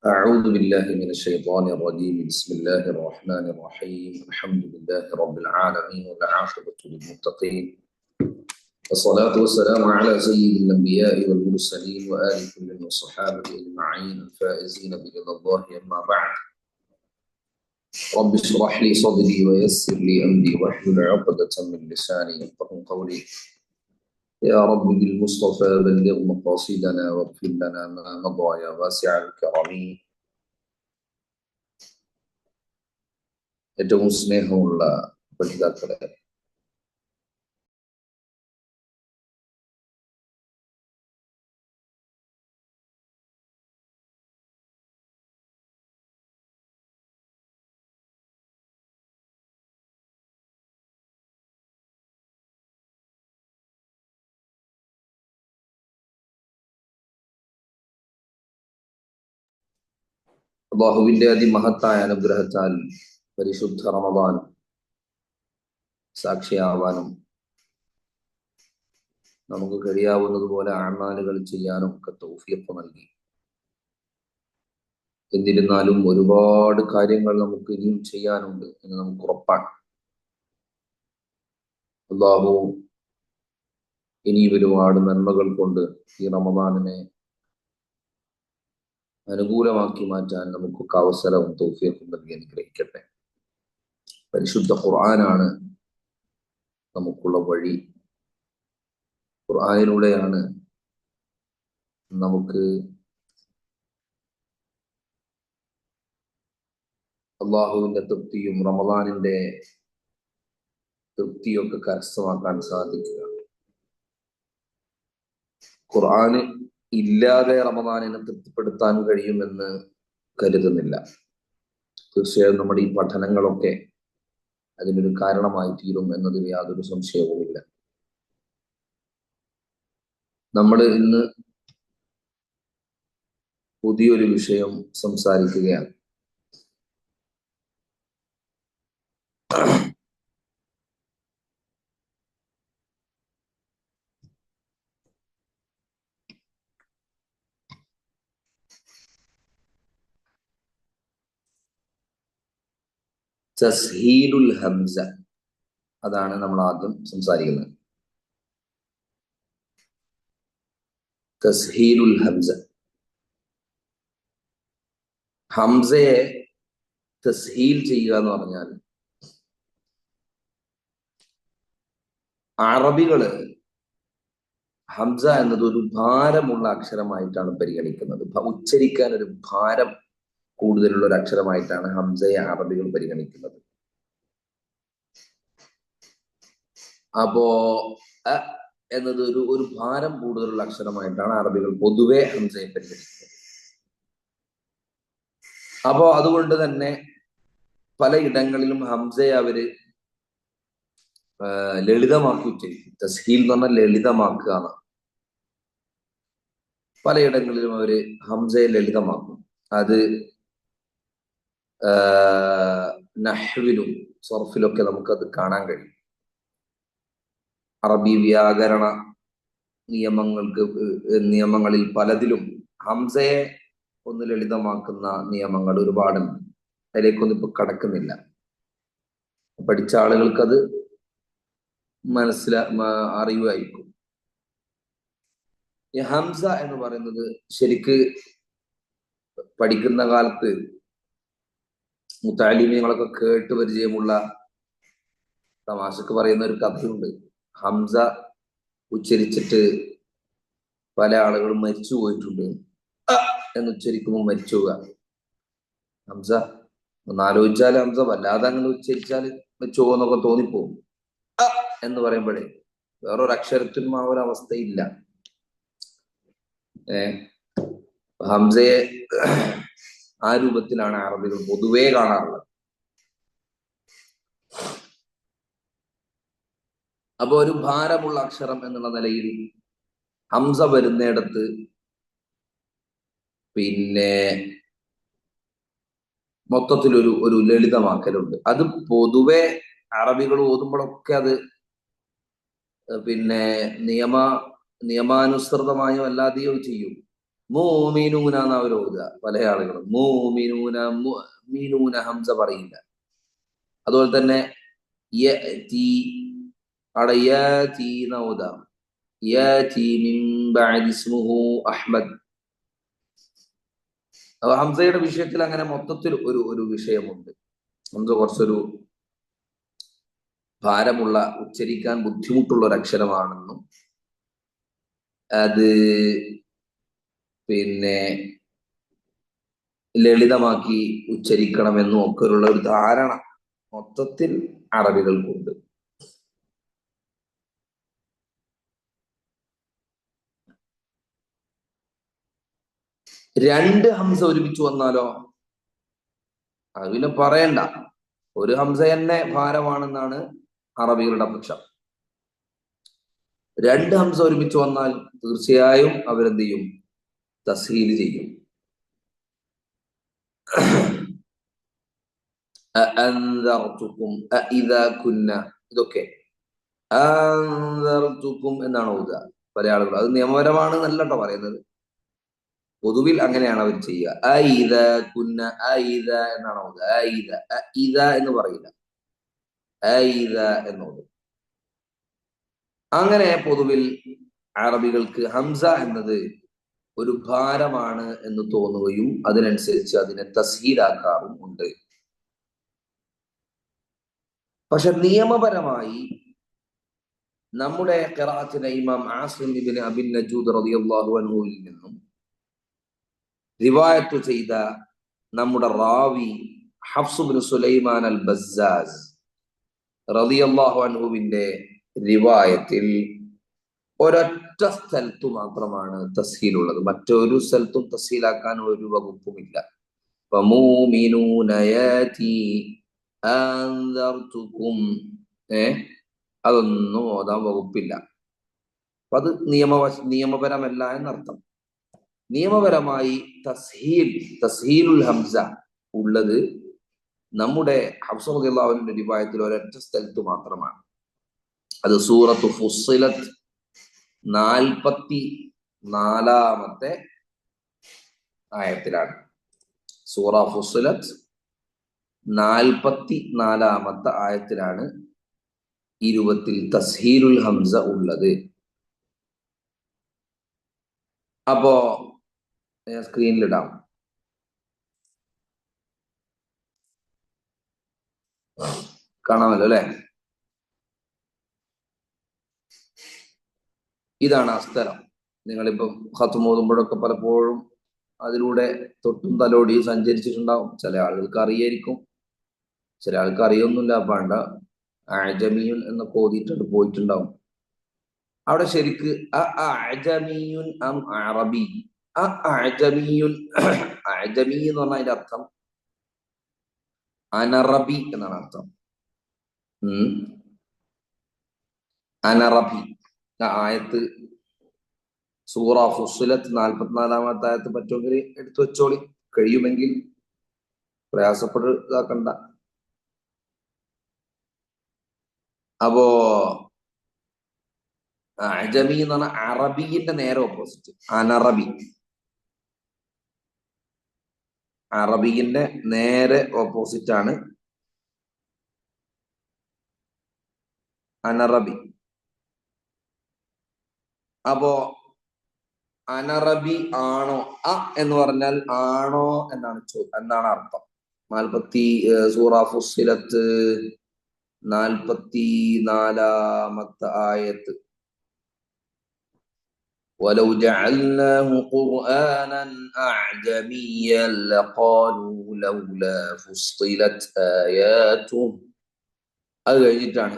أعوذ بالله من الشيطان الرجيم بسم الله الرحمن الرحيم الحمد لله رب العالمين والعاقبة للمتقين والصلاة والسلام على سيد الأنبياء والمرسلين وآل كل والصحابة أجمعين الفائزين برضا الله أما بعد رب اشرح لي صدري ويسر لي أمري واحلل عقدة من لساني يفقهوا قولي يا رب بالمصطفى بلغ مقاصدنا واغفر لنا ما مضى يا واسع الكرم ഏറ്റവും സ്നേഹമുള്ള പഠിതാക്കളെ, അള്ളാഹുവിന്റെ അതിമഹത്തായ അനുഗ്രഹത്താൽ പരിശുദ്ധ റമദാൻ സാക്ഷിയാവാനും നമുക്ക് കഴിയാവുന്നതുപോലെ അഅ്മാലുകൾ ചെയ്യാനും ഒക്കെ തൗഫീഖ് നൽകി. എന്നിരുന്നാലും ഒരുപാട് കാര്യങ്ങൾ നമുക്ക് ഇനിയും ചെയ്യാനുണ്ട് എന്ന് നമുക്ക് ഉറപ്പാണ്. അള്ളാഹു ഇനിയും ഒരുപാട് നന്മകൾ കൊണ്ട് ഈ റമദാനിനെ അനുകൂലമാക്കി മാറ്റാൻ നമുക്കൊക്കെ അവസരവും തൗഫീഖും നൽകി അനുഗ്രഹിക്കട്ടെ. പരിശുദ്ധ ഖുർആനാണ് നമുക്കുള്ള വഴി. ഖുർആനിലൂടെയാണ് നമുക്ക് അള്ളാഹുവിന്റെ തൃപ്തിയും റമദാനിന്റെ തൃപ്തിയൊക്കെ കരസ്ഥമാക്കാൻ സാധിക്കുക. ഖുർആന് ഇല്ലാതെ റമദാനിനെ തൃപ്തിപ്പെടുത്താൻ കഴിയുമെന്ന് കരുതുന്നില്ല. തീർച്ചയായും നമ്മുടെ ഈ പഠനങ്ങളൊക്കെ അതിനൊരു കാരണമായി തീരും എന്നതിൽ യാതൊരു സംശയവുമില്ല. നമ്മൾ ഇന്ന് പുതിയൊരു വിഷയം സംസാരിക്കുകയാണ്. തസ്ഹീലുൽ ഹംസ, അതാണ് നമ്മൾ ആദ്യം സംസാരിക്കുന്നത്. തസ്ഹീലുൽ ഹംസ, ഹംസയെ തസ്ഹീൽ ചെയ്യുക എന്ന് പറഞ്ഞാൽ അറബികള് ഹംസ എന്നത് ഒരു ഭാരമുള്ള അക്ഷരമായിട്ടാണ് പരിഗണിക്കുന്നത്. ഉച്ചരിക്കാൻ ഒരു ഭാരം കൂടുതലുള്ള ഒരു അക്ഷരമായിട്ടാണ് ഹംസയെ അറബികൾ പരിഗണിക്കുന്നത്. അപ്പോ അ എന്നത് ഒരു ഭാരം കൂടുതലുള്ള അക്ഷരമായിട്ടാണ് അറബികൾ പൊതുവെ ഹംസയെ പരിഗണിക്കുന്നത്. അപ്പോ അതുകൊണ്ട് തന്നെ പലയിടങ്ങളിലും ഹംസയെ അവര് ലളിതമാക്കി ഉച്ചരിക്കും. തസ്ഹീൽ എന്ന് പറഞ്ഞാൽ ലളിതമാക്കുക. പലയിടങ്ങളിലും അവര് ഹംസയെ ലളിതമാക്കും. അത് നഹ്വിലും സർഫിലൊക്കെ നമുക്കത് കാണാൻ കഴിയും. അറബി വ്യാകരണ നിയമങ്ങളിൽ പലതിലും ഹംസയെ ഒന്ന് ലളിതമാക്കുന്ന നിയമങ്ങൾ ഒരുപാടുണ്ട്. അതിലേക്കൊന്നും ഇപ്പൊ കടക്കുന്നില്ല. പഠിച്ച ആളുകൾക്കത് അറിയുമായിരിക്കും. ഈ ഹംസ എന്ന് പറയുന്നത് ശരിക്ക് പഠിക്കുന്ന കാലത്ത് മുത്തഅല്ലിമീങ്ങളൊക്കെ കേട്ട് പരിചയമുള്ള തമാശക്ക് പറയുന്ന ഒരു കഥയുണ്ട്. ഹംസ ഉച്ചരിച്ചിട്ട് പല ആളുകളും മരിച്ചു പോയിട്ടുണ്ട്. എന്ന് ഉച്ചരിക്കുമ്പോൾ മരിച്ചു പോവുക. ഹംസ ഒന്നാലോചിച്ചാൽ ഹംസ വല്ലാതെ അങ്ങനെ ഉച്ചരിച്ചാൽ മരിച്ചു പോകുന്നൊക്കെ തോന്നിപ്പോകും. എന്ന് പറയുമ്പോഴേ വേറൊരു അക്ഷരത്തിനും ആ ഒരു അവസ്ഥയില്ല. ഹംസയെ ആ രൂപത്തിലാണ് അറബികൾ പൊതുവേ കാണാറുള്ളത്. അപ്പൊ ഒരു ഭാരമുള്ള അക്ഷരം എന്നുള്ള നിലയിൽ ഹംസ വരുന്നിടത്ത് പിന്നെ മൊത്തത്തിലൊരു ലളിതമാക്കലുണ്ട്. അത് പൊതുവെ അറബികൾ ഓതുമ്പോഴൊക്കെ അത് പിന്നെ നിയമാനുസൃതമായോ അല്ലാതെയോ ചെയ്യും. മോമിനൂന എന്ന് അവർ ഓതുക. പല ആളുകളും മോമിനൂന മീനൂന ഹംസ പറയില്ല. അതുപോലെ തന്നെ അവിടെ എന്ന ഓതാം. അഹ്മദ്. അപ്പൊ ഹംസയുടെ വിഷയത്തിൽ അങ്ങനെ മൊത്തത്തിൽ ഒരു വിഷയമുണ്ട്. ഹംസ കുറച്ചൊരു ഭാരമുള്ള, ഉച്ചരിക്കാൻ ബുദ്ധിമുട്ടുള്ള ഒരു അക്ഷരമാണെന്നും അത് പിന്നെ ലളിതമാക്കി ഉച്ചരിക്കണമെന്നും ഒക്കെ ഉള്ള ഒരു ധാരണ മൊത്തത്തിൽ അറബികൾക്കുണ്ട്. രണ്ട് ഹംസ ഒരുമിച്ച് വന്നാലോ അത് പിന്നെ പറയണ്ട. ഒരു ഹംസ തന്നെ ഭാരമാണെന്നാണ് അറബികളുടെ പക്ഷം. രണ്ട് ഹംസ ഒരുമിച്ച് വന്നാൽ തീർച്ചയായും അവരെന്ത് ചെയ്യും? തസ്ഹീൽ ചെയ്യും. ഇതൊക്കെ എന്നാണ് ഓതുക പല ആളുകൾ. അത് നിയമപരമാണ് എന്നല്ലോ പറയുന്നത്. പൊതുവിൽ അങ്ങനെയാണ് അവർ ചെയ്യുക. എന്നാണ് ഓതുക. എന്ന് പറയില്ല, എന്നോട്. അങ്ങനെ പൊതുവിൽ അറബികൾക്ക് ഹംസ എന്നത് ഒരു ഭാരമാണ് എന്ന് തോന്നുകയും അതിനനുസരിച്ച് അതിനെ തസ്ഹീലാക്കാറും ഉണ്ട്. പക്ഷെ നിയമപരമായി നമ്മുടെ ഖിറാഅത്തിലെ ഇമാം ആസിം ഇബ്നു അബി നജൂദ് റളിയല്ലാഹു അൻഹുവിൽ നിന്നും റിവായത്ത് ചെയ്ത നമ്മുടെ റാവി ഹഫ്സ് ഇബ്നു സുലൈമാൻ അൽ ബസ്സാസ് റളിയല്ലാഹു അൻഹുവിന്റെ റിവായത്തിൽ ഒരൊറ്റ സ്ഥലത്തു മാത്രമാണ് തസ്ഹീൽ ഉള്ളത്. മറ്റൊരു സ്ഥലത്തും തസ്ഹീലാക്കാൻ ഒരു വകുപ്പുമില്ല. അതൊന്നും ഓതാൻ വകുപ്പില്ല. അപ്പൊ അത് നിയമപരമല്ല എന്നർത്ഥം. നിയമപരമായി തസ്ഹീലുൽ ഹംസ ഉള്ളത് നമ്മുടെ ഹഫ്സ് റളിയല്ലാഹു അൻഹുവിന്റെ റിവായത്തിൽ ഒരൊറ്റ സ്ഥലത്ത് മാത്രമാണ്. അത് സൂറത്തു ഫുസ്സിലത്ത് 44-ാമത്തെ ആയത്തിലാണ്. സൂറ ഫുസ്സിലത്ത് 44-ാമത്തെ ആയത്തിലാണ് ഈ രൂപത്തിൽ തസ്ഹീലുൽ ഹംസ ഉള്ളത്. അപ്പോ ഞാൻ സ്ക്രീനിലിടാം. കാണാമല്ലോ അല്ലെ? ഇതാണ് ആ സ്ഥലം. നിങ്ങളിപ്പം ഖത്ം ഓതുമ്പോഴൊക്കെ പലപ്പോഴും അതിലൂടെ തൊട്ടും തലോടിയും സഞ്ചരിച്ചിട്ടുണ്ടാവും. ചില ആളുകൾക്ക് അറിയായിരിക്കും, ചില ആൾക്ക് അറിയൊന്നുമില്ല. പണ്ട അജമിയുൻ എന്നൊക്കെ ഓതിയിട്ടുണ്ട് പോയിട്ടുണ്ടാവും. അവിടെ ശരിക്ക് അജമിയുൻ അറബി, അജമിയുൻ അജമി എന്ന് പറഞ്ഞാൽ അതിന്റെ അർത്ഥം അനറബി എന്നാണ് അർത്ഥം. അനറബി ആയത്ത് സൂറ ഫുസ്സിലത്ത് 44-ാമത്തെ ആയത്ത് പറ്റുമെങ്കിൽ എടുത്തു വെച്ചോളി, കഴിയുമെങ്കിൽ. പ്രയാസപ്പെട്ട് ഇതാക്കണ്ട. അപ്പോ അജമി എന്ന് പറഞ്ഞാൽ അറബിന്റെ നേരെ ഓപ്പോസിറ്റ് അനറബി. അറബിന്റെ നേരെ ഓപ്പോസിറ്റ് ആണ് അനറബി. അപ്പോ അനറബി ആണോ? എന്ന് പറഞ്ഞാൽ ആണോ എന്നാണ് അർത്ഥം. സൂറ ഫുസ്സിലത്ത് 44-ാമത്തെ ആയത്ത്. ولو جعلناه قرآنا أعجميا لقالوا لولا فصلت آياته. അത് കഴിഞ്ഞിട്ടാണ്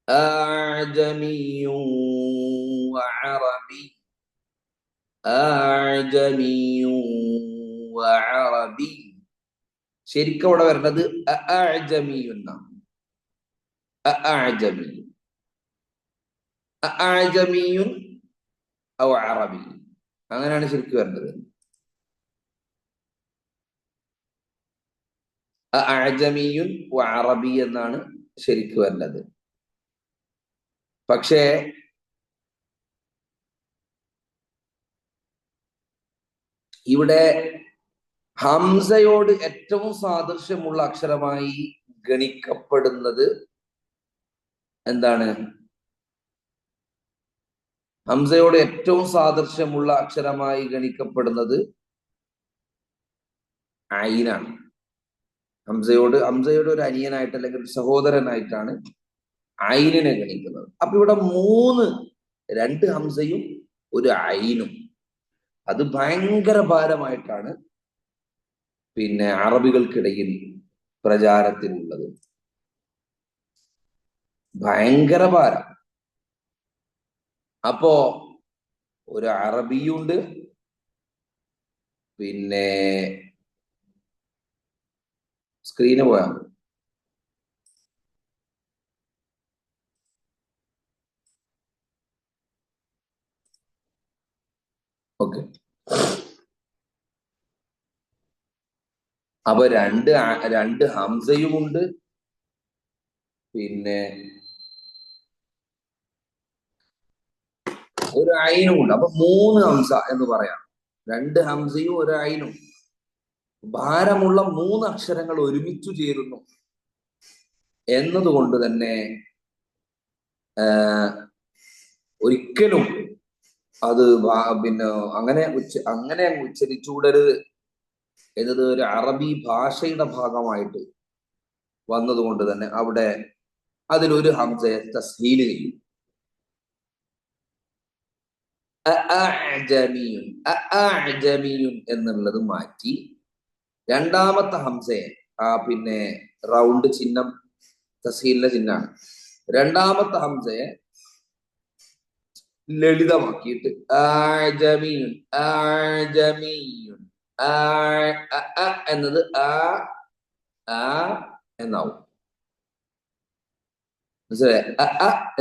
أعجمي وعربي أعجمي وعربي. ശരിക്കും അവിടെ വരുന്നത് അഅജമിയുന്നാണ്. അഅജമിയുൻ ഔ അറബി, അങ്ങനെയാണ് ശരിക്കും വരുന്നത്. അഅജമിയുൻ വ അറബി എന്നാണ് ശരിക്കും വരുന്നത്. പക്ഷേ ഇവിടെ ഹംസയോട് ഏറ്റവും സാദൃശ്യമുള്ള അക്ഷരമായി ഗണിക്കപ്പെടുന്നത് എന്താണ്? ഹംസയോട് ഏറ്റവും സാദൃശ്യമുള്ള അക്ഷരമായി ഗണിക്കപ്പെടുന്നത് ഐനാണ്. ഹംസയോട് ഒരു അനിയനായിട്ട് അല്ലെങ്കിൽ ഒരു സഹോദരനായിട്ടാണ് ഐനിനെ ഗണിക്കുന്നത്. അപ്പൊ ഇവിടെ രണ്ട് ഹംസയും ഒരു ഐനും, അത് ഭയങ്കര ഭാരമായിട്ടാണ് പിന്നെ അറബികൾക്കിടയിൽ പ്രചാരത്തിലുള്ളത്. ഭയങ്കര ഭാരം. അപ്പോ ഒരു അറബിയുണ്ട്, പിന്നെ സ്ക്രീന് പോയാ ഓക്കെ. അപ്പൊ രണ്ട് ഹംസയുമുണ്ട്, പിന്നെ ഒരു ഐനും ഉണ്ട്. അപ്പൊ 3 ഹംസ എന്ന് പറയാം. 2 ഹംസയും ഒരു ഐനും, ഭാരമുള്ള 3 അക്ഷരങ്ങൾ ഒരുമിച്ചു ചേരുന്നു എന്നതുകൊണ്ട് തന്നെ ഒരിക്കലും അത് പിന്നെ അങ്ങനെ ഉച്ചരിച്ചുകൂടരുത് എന്നത് ഒരു അറബി ഭാഷയുടെ ഭാഗമായിട്ട് വന്നതുകൊണ്ട് തന്നെ അവിടെ അതിലൊരു ഹംസയെ തസ്ഹീൽ ചെയ്യും. എന്നുള്ളത് മാറ്റി രണ്ടാമത്തെ ഹംസയെ, പിന്നെ റൗണ്ട് ചിഹ്നം തസ്ഹീലിന്റെ ചിഹ്നമാണ്, രണ്ടാമത്തെ ഹംസയെ ലളിതമാക്കിയിട്ട് എന്നത് എന്നാവും.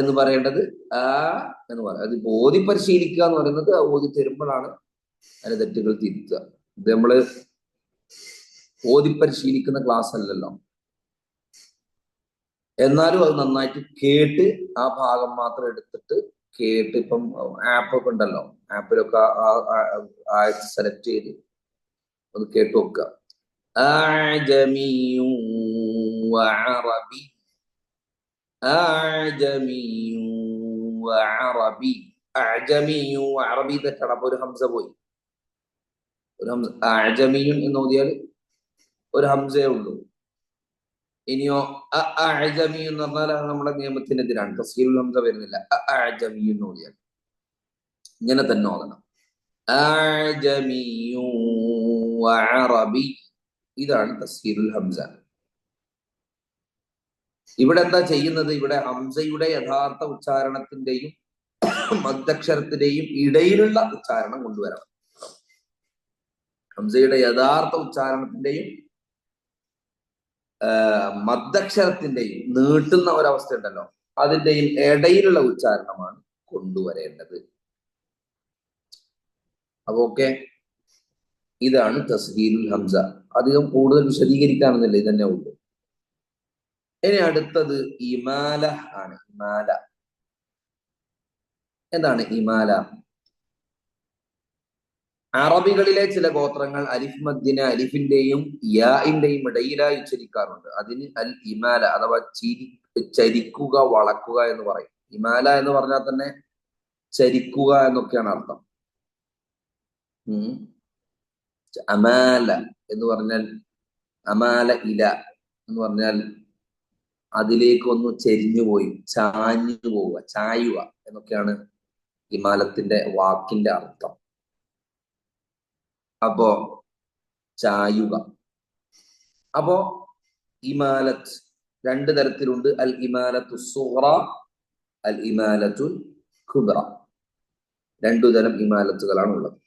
എന്ന് പറയേണ്ടത് എന്ന് പറയാം. അത് ഓതി പരിശീലിക്കുക എന്ന് പറയുന്നത് ഓതി തരുമ്പോഴാണ് അതിന് തെറ്റുകൾ തിരുത്തുക. ഇത് നമ്മള് ഓതി പരിശീലിക്കുന്ന ക്ലാസ് അല്ലല്ലോ. എന്നാലും അത് നന്നായിട്ട് കേട്ട് ആ ഭാഗം മാത്രം എടുത്തിട്ട് കേട്ട്, ഇപ്പം ആപ്പൊക്കെ ഉണ്ടല്ലോ, ആപ്പിലൊക്കെ സെലക്ട് ചെയ്ത് ഒന്ന് കേട്ട് നോക്കുക. അറബി തെറ്റാണ്. അപ്പൊ ഒരു ഹംസ പോയി. ഒരു ഹംസ അഅജമിയുൻ എന്ന് ഓതിയാൽ ഒരു ഹംസയേ ഉള്ളൂ. ഇനിയോ അഅജമി എന്ന് പറഞ്ഞാൽ നമ്മുടെ നിയമത്തിനെതിരാണ്, തസ്ഹീലുൽ ഹംസ വരുന്നില്ല. അഅജമി എന്ന് ഓതിയാൽ ഇങ്ങനെ തന്നെ ഓതണം. അഅജമിയു വഅറബി, ഇതാണ് തസ്ഹീലുൽ ഹംസ. ഇവിടെ എന്താ ചെയ്യുന്നത്? ഇവിടെ ഹംസയുടെ യഥാർത്ഥ ഉച്ചാരണത്തിന്റെയും മദ്ദക്ഷരത്തിന്റെയും ഇടയിലുള്ള ഉച്ചാരണം കൊണ്ടുവരണം. ഹംസയുടെ യഥാർത്ഥ ഉച്ചാരണത്തിന്റെയും മദ്ദക്ഷരത്തിന്റെയും നീട്ടുന്ന ഒരവസ്ഥ ഉണ്ടല്ലോ, അതിന്റെയും ഇടയിലുള്ള ഉച്ചാരണമാണ് കൊണ്ടുവരേണ്ടത്. അപ്പൊ ഓക്കെ, ഇതാണ് തസ്ഹീലുൽ ഹംസ. അധികം കൂടുതൽ വിശദീകരിക്കാമെന്നില്ല, ഇതന്നെ ഉള്ളൂ. ഇനി അടുത്തത് ഇമാല ആണ്. ഇമാല എന്താണ്? ഇമാല അറബികളിലെ ചില ഗോത്രങ്ങൾ അലിഫ് മദ്ദിനെ അലിഫിന്റെയും യാഇന്റെയും ഇടയിലായി ഉച്ചരിക്കാറുണ്ട്. അതിന് അൽ ഇമാല അഥവാ ചരിക്കുക, വളക്കുക എന്ന് പറയും. ഇമാല എന്ന് പറഞ്ഞാൽ തന്നെ ചരിക്കുക എന്നൊക്കെയാണ് അർത്ഥം. അമാല എന്ന് പറഞ്ഞാൽ, അമാല ഇല എന്ന് പറഞ്ഞാൽ അതിലേക്ക് ഒന്ന് ചെരിഞ്ഞു പോയി, ചാഞ്ഞു പോവുക, ചായുക എന്നൊക്കെയാണ് ഇമാലത്തിന്റെ വാക്കിന്റെ അർത്ഥം. അപ്പോ ചായുക. അപ്പോ ഇമാലത്ത് 2 തരത്തിലുണ്ട്. അൽ ഇമാലത്തു സുഗ്റ, അൽ ഇമാലത്തുൽ കുബ്ര. 2 തരം ഇമാലത്തുകളാണ് ഉള്ളത്.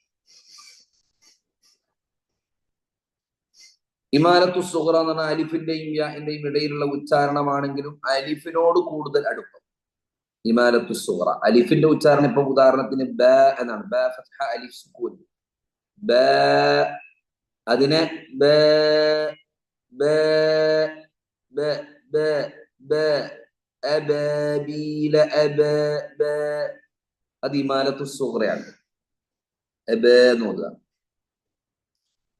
ഇമാലത്തു സുഗ്റ എന്ന് പറഞ്ഞാൽ അലിഫിന്റെയും യാഇന്റെയും ഇടയിലുള്ള ഉച്ചാരണമാണെങ്കിലും അലിഫിനോട് കൂടുതൽ അടുപ്പം. ഇമാലത്തു സുഗ്റ അലിഫിന്റെ ഉച്ചാരണം, ഇപ്പൊ ഉദാഹരണത്തിന് ബ എന്നാണ്. ബ ഫത്ഹ അലിഫ് സുക്കൂൻ, ബ. അതിനെ ബ ബ ബ ബ ബ അബാബീല അബ ബ, അത് ഇമാലത്തു സുഗ്റയാണ്. അബ എന്ന് ഓതുക.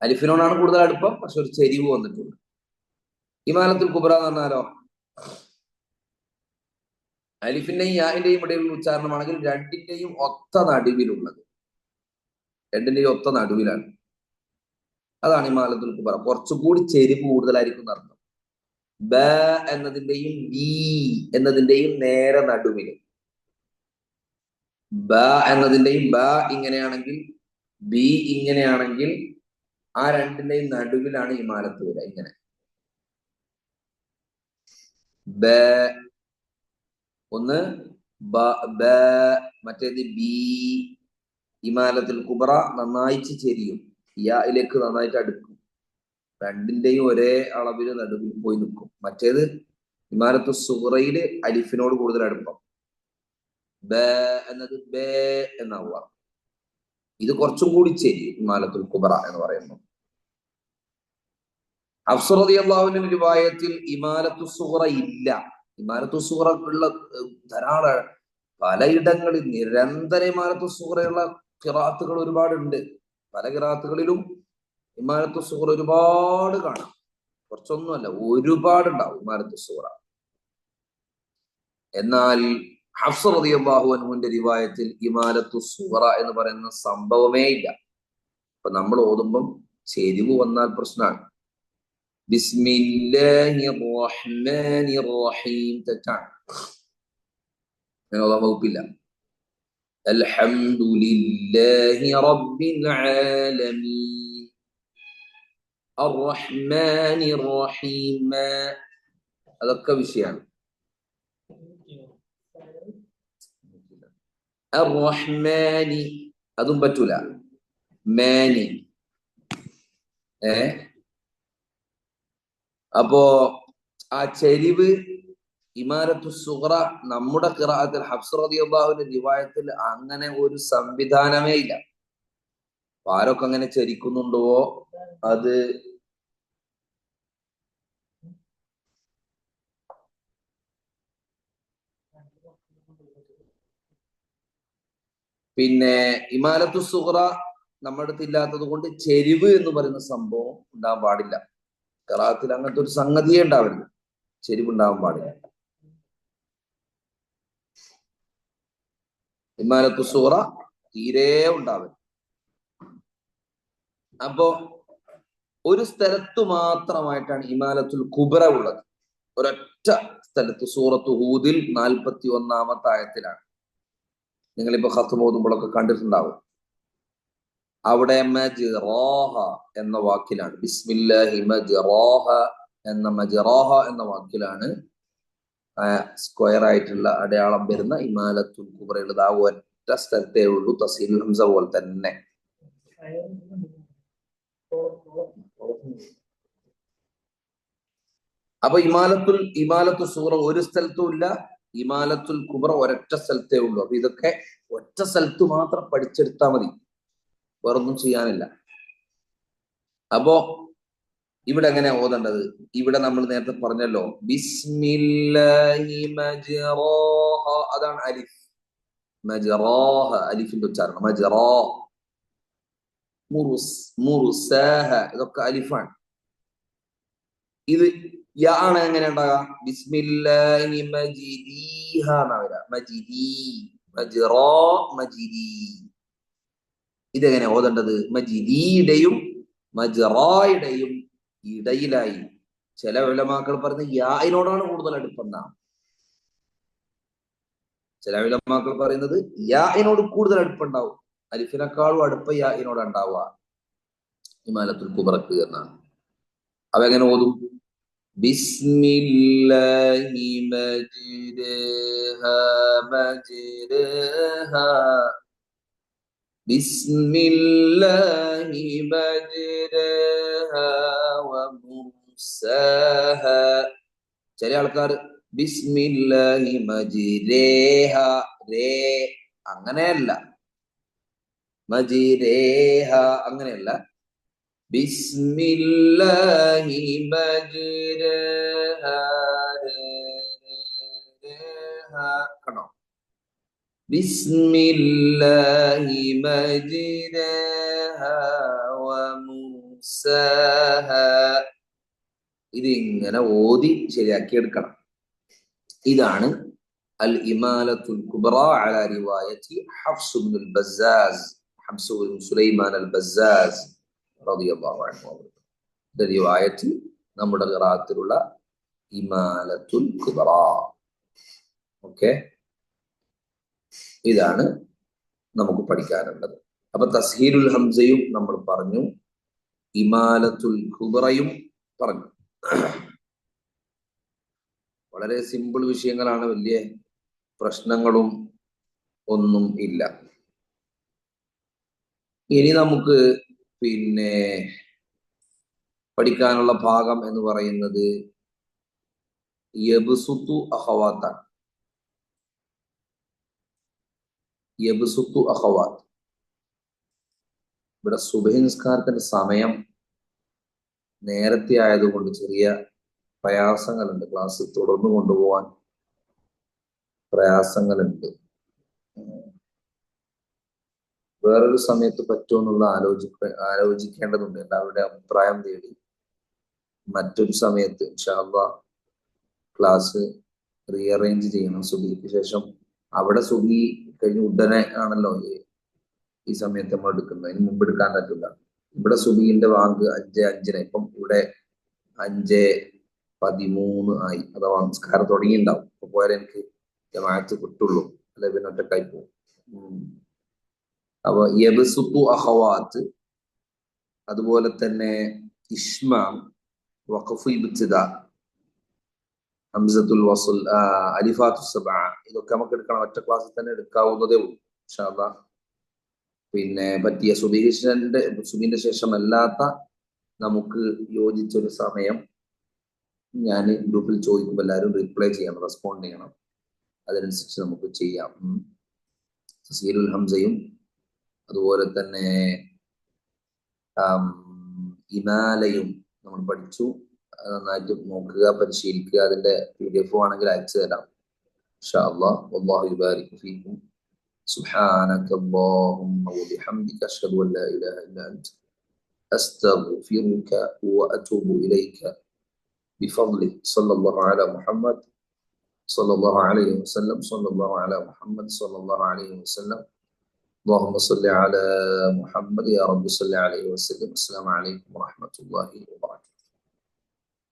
അലിഫിനോടാണ് കൂടുതൽ അടുപ്പം, പക്ഷെ ഒരു ചെരിവ് വന്നിട്ടുണ്ട്. ഇമാലത്തുൽ കുബ്ര എന്ന് പറഞ്ഞാലോ അലിഫിന്റെയും യാഇന്റെയും ഇടയിലുള്ള ഉച്ചാരണമാണെങ്കിൽ രണ്ടിന്റെയും ഒത്ത നടുവിലുള്ളത്, രണ്ടിന്റെയും ഒത്ത നടുവിലാണ്. അതാണ് ഇമാലത്തുൽ കുബ്ര. കുറച്ചുകൂടി ചെരിവ് കൂടുതലായിരിക്കും അർത്ഥം. ബ എന്നതിന്റെയും ബി എന്നതിന്റെയും നേരെ നടുവില്. ബ എന്നതിന്റെയും ബ ഇങ്ങനെയാണെങ്കിൽ ബി ഇങ്ങനെയാണെങ്കിൽ ആ രണ്ടിന്റെയും നടുവിലാണ് ഇമാലത്ത് വരിക. ഇങ്ങനെ ബ ഒന്ന് ബ, മറ്റേത് ബി. ഇമാലത്തുൽ കുബ്ര നന്നായിട്ട് ചെരിയും, യായിലേക്ക് നന്നായിട്ട് അടുക്കും, രണ്ടിന്റെയും ഒരേ അളവിൽ നടുവിൽ പോയി നിൽക്കും. മറ്റേത് ഇമാലത്തു സുഗ്റയില് അലിഫിനോട് കൂടുതൽ അടുപ്പം, ബ എന്നത് ബേ എന്നാവുക. ഇത് കുറച്ചും കൂടി ചെരിയും ഇമാലത്തുൽ കുബ്ര എന്ന് പറയുമ്പോൾ. ഹഫ്സ് റളിയല്ലാഹു അൻഹു റിവായത്തിൽ ഇമാലത്തു സുഗ്റ ഇല്ല. ഇമാലത്തു സുഗ്റ ഉള്ള ധാരാളം പലയിടങ്ങളിൽ നിരന്തര ഇമാലത്തു സുഗ്റയുള്ള ഖിറാഅത്തുകൾ ഒരുപാടുണ്ട്. പല ഖിറാഅത്തുകളിലും ഇമാലത്തു സുഗ്റ ഒരുപാട് കാണാം, കുറച്ചൊന്നുമല്ല, ഒരുപാടുണ്ടാവും ഇമാലത്തു സുഗ്റ. എന്നാൽ ഹഫ്സ് റളിയല്ലാഹു അൻഹുവിന്റെ റിവായത്തിൽ ഇമാലത്തു സുഗ്റ എന്ന് പറയുന്ന സംഭവമേ ഇല്ല. അപ്പൊ നമ്മൾ ഓതുമ്പം ചെരിവ് വന്നാൽ പ്രശ്നമാണ്. ബിസ്മില്ലാഹിർ റഹ്മാനിർ റഹീം തെറ്റാണ്, അങ്ങനെ ഓതാൻ വകുപ്പില്ല. അൽഹംദുലില്ലാഹി റബ്ബിൽ ആലമീൻ അർറഹ്മാനിർ റഹീം, അതൊക്കെ വിഷയമാണ്. അർറഹ്മാനി അതും പറ്റൂല, മാനി. അപ്പോ ആ ചെരിവ് ഇമാലത്തു സുഗ്റ നമ്മുടെ ഖിറാഅത്തിൽ ഹഫ്സ് റളിയല്ലാഹുവിന്റെ റിവായത്തിൽ അങ്ങനെ ഒരു സംവിധാനമേ ഇല്ല. ആരൊക്കെ അങ്ങനെ ചരിക്കുന്നുണ്ടോ അത് പിന്നെ ഇമാലത്തു സുഗ്റ നമ്മുടെ അടുത്ത് ഇല്ലാത്തത് കൊണ്ട് ചെരിവ് എന്ന് പറയുന്ന സംഭവം ഉണ്ടാകാൻ പാടില്ല. ഖിറാഅത്തിൽ അങ്ങനത്തെ ഒരു സംഗതിയേ ഉണ്ടാവരുത്, ചെരിവ് ഉണ്ടാവാൻ പാടില്ല. ഇമാലത്തു സുഗ്റ തീരെ ഉണ്ടാവരുത്. അപ്പോ ഒരു സ്ഥലത്തു മാത്രമായിട്ടാണ് ഇമാലത്തുൽ കുബ്ര ഉള്ളത്, ഒരൊറ്റ സ്ഥലത്ത്. സൂറത്തു ഹൂദിൽ 41-ാമത്തെ ആയത്തിലാണ്. നിങ്ങളിപ്പോ ഖത്ം ഓതുമ്പോഴൊക്കെ കണ്ടിട്ടുണ്ടാവും. അവിടെ മജ്റാഹ എന്ന വാക്കിലാണ്, ബിസ്മില്ലാഹി മജ്റാഹ എന്ന മജ്റാഹ എന്ന വാക്കിലാണ് സ്ക്വയർ ആയിട്ടുള്ള അടയാളം വരുന്ന ഇമാലത്തുൽ കുബ്ര ഉള്ളത്. ആ ഒറ്റ സ്ഥലത്തേ ഉള്ളൂ, തസ്ഹീലുൽ ഹംസ പോലെ തന്നെ. അപ്പൊ ഇമാലത്തു സൂറ ഒരു സ്ഥലത്തും ഇല്ല, ഇമാലത്തുൽ കുബ്ര ഒരൊറ്റ സ്ഥലത്തേ ഉള്ളൂ. അപ്പൊ ഇതൊക്കെ ഒറ്റ സ്ഥലത്ത് മാത്രം പഠിച്ചെടുത്താൽ മതി, വേറൊന്നും ചെയ്യാനില്ല. അപ്പോ ഇവിടെ എങ്ങനെ ഓതേണ്ടത്? ഇവിടെ നമ്മൾ നേരത്തെ പറഞ്ഞല്ലോ, ബിസ്മില്ലാഹി മജ്റാഹ, അതാണ് അലിഫ്. മജ്റാഹ അലിഫിന്റെ ഉച്ചാരണം. മജ്റാ, മുർസാഹ, ഇതൊക്കെ അലിഫാണ്. ഇത് യാ ആണ് എങ്ങനെ ഉണ്ടാകാം? ബിസ്മില്ലാഹി മജ്രീഹ എന്നാ വരാ, മജ്രീ, മജ്റാ, മജ്രീ. ഇതെങ്ങനെ ഓതേണ്ടത്? മജ്രീയുടെയും മജ്റായുടെയും ഇടയിലായി. ചില ഉലമാക്കൾ പറഞ്ഞ യാഇനോടാണ് കൂടുതൽ അടുപ്പം. ചില ഉലമാക്കൾ പറയുന്നത് യാഇനോട് കൂടുതൽ അടുപ്പുണ്ടാവും, അലിഫിനെക്കാളും അടുപ്പം യാഇനോട് ഉണ്ടാവുക ഇമാലത്തുൽ കുബ്രക്ക് എന്നാണ്. അവ എങ്ങനെ ഓതും? ബിസ്മില്ലാഹി മജ്രിഹ മജ്രിഹ, ബിസ്മില്ലാഹി മജ്രിഹ വമുർസാഹ. ചില ആൾക്കാർ ബിസ്മില്ലാഹി മജ്രിഹ, രേ അങ്ങനെയല്ല, മജ്രിഹ അങ്ങനെയല്ല, ബിസ്മില്ലാഹി മജ്രിഹ, കണ്ടോ? ബിസ്മില്ലാഹി മജ്രിഹ വമുർസാഹ. ദസ്സാഹാ. ഇതിങ്ങനെ ഓതി ശരിയാക്കി എടുക്കണം. ഇതാണ് അൽ ഇമാലത്തുൽ കുബ്ര അലാ റിവായത്തി ഹഫ്സ് ഇബ്നുൽ ബസ്സാസ്, ഹഫ്സ് ഇബ്നു സുലൈമാൻ അൽ ബസ്സാസ് റളിയല്ലാഹു അൻഹു. ഇത് റിവായത്ത് നമ്മുടെ ഖിറാഅത്തിലുള്ള ഇമാലത്തുൽ കുബ്ര. ഓക്കെ, ഇതാണ് നമുക്ക് പഠിക്കാനുള്ളത്. അപ്പൊ തസ്ഹീലുൽ ഹംസയും നമ്മൾ പറഞ്ഞു, ഇമാലത്തുൽ കുബ്രയും പറഞ്ഞു. വളരെ സിമ്പിൾ വിഷയങ്ങളാണ്, വലിയ പ്രശ്നങ്ങളും ഒന്നും ഇല്ല. ഇനി നമുക്ക് പഠിക്കാനുള്ള ഭാഗം എന്ന് പറയുന്നത് യബ്സുത്തു അഖവാത്താണ്. യബ്സുത്തു അഖവാത്ത്. ഇവിടെ സുബ്ഹി നിസ്കാരത്തിന്റെ സമയം നേരത്തെ ആയതുകൊണ്ട് ചെറിയ പ്രയാസങ്ങളുണ്ട്. ക്ലാസ് തുടർന്നു കൊണ്ടുപോകാൻ പ്രയാസങ്ങളുണ്ട്. വേറൊരു സമയത്ത് പറ്റുമെന്നുള്ള ആലോചിക്കേണ്ടതുണ്ട്. എല്ലാവരുടെ അഭിപ്രായം തേടി മറ്റൊരു സമയത്ത് ഇൻഷാ അല്ലാഹ് ക്ലാസ് റീഅറേഞ്ച് ചെയ്യണം. സുബ്ഹിക്ക് ശേഷം അവിടെ സുബ്ഹി കഴിഞ്ഞ് ഉടനെ ആണല്ലോ ഈ സമയത്ത് നമ്മൾ എടുക്കുന്നത്. അതിന് മുമ്പ് എടുക്കാൻ പറ്റില്ല. ഇവിടെ സുബ്ഹിന്റെ വാങ്ക് 5:05 ഇപ്പം ഇവിടെ 5:13 ആയി. അഥവാ നമസ്കാരം തുടങ്ങിയിട്ടുണ്ടാവും. അപ്പൊ പോയാലേ എനിക്ക് ജമാഅത്ത് കിട്ടുള്ളൂ, അല്ലെ പിന്നെ ഒറ്റക്കായി പോകും. അപ്പൊ യബ്സുത്തു അഖവാത്ത്, അതുപോലെ തന്നെ ഇഷ്മാം, വഖഫ് ഇബ്തിദാ, ഹംസത്തുൽ വസ്ൽ, അലിഫാത്തു സബ്അ, ഇതൊക്കെ നമുക്ക് എടുക്കണം. ഒറ്റ ക്ലാസ്സിൽ തന്നെ എടുക്കാവുന്നതേ ഉള്ളൂ ഇൻഷാ അല്ലാഹ്. പറ്റിയ സുബ്ഹിന്റെ ശേഷം അല്ലാത്ത നമുക്ക് യോജിച്ചൊരു സമയം ഞാൻ ഗ്രൂപ്പിൽ ചോദിക്കുമ്പോൾ എല്ലാവരും റിപ്ലൈ ചെയ്യണം, റെസ്പോണ്ട് ചെയ്യണം. അതനുസരിച്ച് നമുക്ക് ചെയ്യാം. തസ്ഹീലുൽ ഹംസയും അതുപോലെ തന്നെ ഇമാലയും നമ്മൾ പഠിച്ചു. നന്നായിട്ട് നോക്കുക, പരിശീലിക്കുക. അതിന്റെ PDF ആണെങ്കിൽ അയച്ചു തരാം ഇൻഷാ അല്ലാഹ്. വല്ലാഹു യുബാരിക് ഫീക്കും. സുബ്ഹാനക അല്ലാഹുമ്മ വബിഹംദിക അശ്ഹദു അൻ ലാ ഇലാഹ ഇല്ല അൻത അസ്തഗ്ഫിറുക വഅതൂബു ഇലൈക ബിഫദ്ലി സല്ലല്ലാഹു അലാ മുഹമ്മദ് സല്ലല്ലാഹു അലൈഹി വസല്ലം സല്ലല്ലാഹു അലാ മുഹമ്മദ് സല്ലല്ലാഹു അലൈഹി വസല്ലം. اللهم صل على محمد يا رب صل عليه وسلم. السلام عليكم ورحمة الله وبركاته.